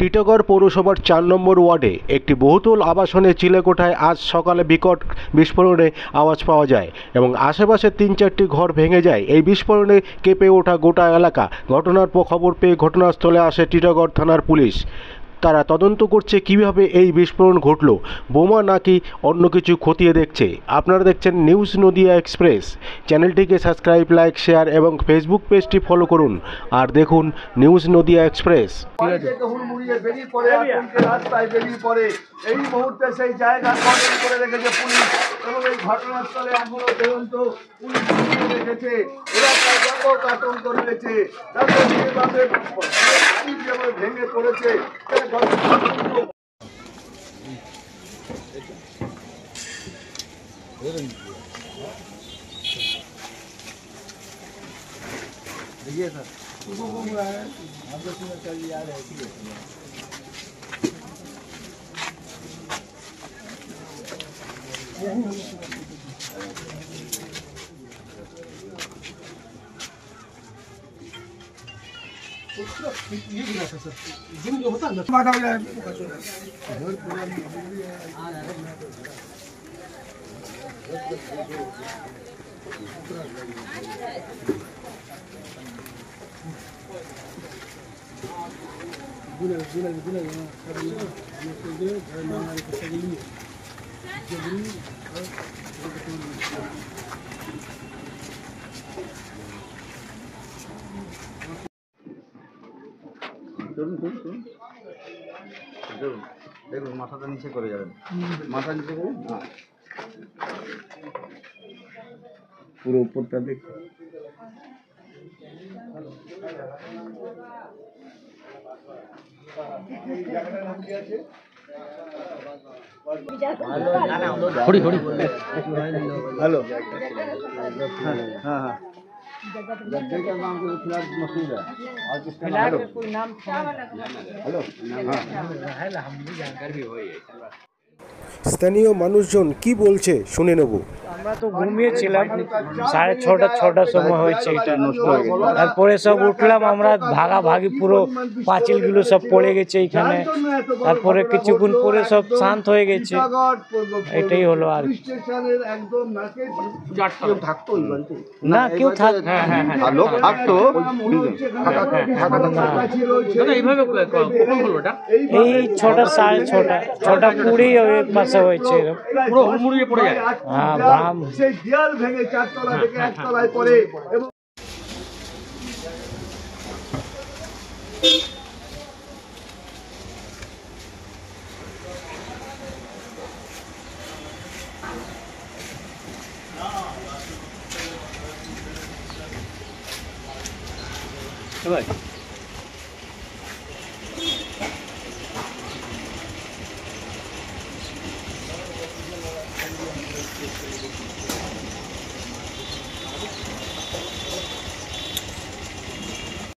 টিটাগড় পৌরসভার ৪ নম্বর ওয়ার্ডে একটি বহুতল আবাসনে চিলেকোঠায় আজ সকালে বিকট বিস্ফোরণে আওয়াজ পাওয়া যায় এবং আশেপাশে ৩-৪টি ঘর ভেঙে যায়। এই বিস্ফোরণে কেঁপে ওঠা গোটা এলাকা। ঘটনার খবর পেয়ে ঘটনাস্থলে আসে টিটাগড় থানার পুলিশ। তারা তদন্ত করছে কিভাবে এই বিস্ফোরণ ঘটলো, বোমা নাকি অন্য কিছু খতিয়ে দেখছে। আপনারা দেখছেন নিউজ নদিয়া এক্সপ্রেস। চ্যানেলটিকে সাবস্ক্রাইব, লাইক, শেয়ার এবং ফেসবুক পেজটি ফলো করুন আর দেখুন নিউজ নদিয়া এক্সপ্রেস। রাস্তায় বেরিয়ে পড়ে এই মুহূর্তে সেই জায়গা কর্ডন করে রেখেছে পুলিশ এবং এই ঘটনাস্থলে এখনো পর্যন্ত পুলিশ রেখেছে। এলাকায় ব্যাপক আতঙ্ক রয়েছে। ভেঙে পড়েছে। देखिए सर चलिए आ रहे हैं। ये भी सर जिम जो होता है দেখুন মাথাটা নিচে করে যাবেন, মাথা নিচে করে পুরো উপরটা দেখুন। हेलो हाँ हाँ जगह का नाम को फिलहाल मशहूर है और किसका नाम कोई नाम हेलो हम भी जानकार भी हो। স্থানীয় মানুষজন কি বলছে শুনে নেব। আমরা তো ঘুমিয়েছিলাম, 6:30-6টার সময় হয়েছে এটা নষ্ট হয়ে গেছে। তারপরে সব উঠলাম আমরা, ভাগাভাগি পুরো পাঁচিলগুলো সব পড়ে গেছে এইখানে। তারপরে কিছুক্ষণ পরে সব শান্ত হয়ে গেছে, এটাই হলো। আর না কেউ লোক থাকতো এই 6:30-6:20 ওই পাশে হয়েছে। পুরো হুড়মুড়িয়ে পড়ে যায়। হ্যাঁ, সেই দেয়াল ভেঙে 4 তলা থেকে 1 তলায় পড়ে এবং ভাই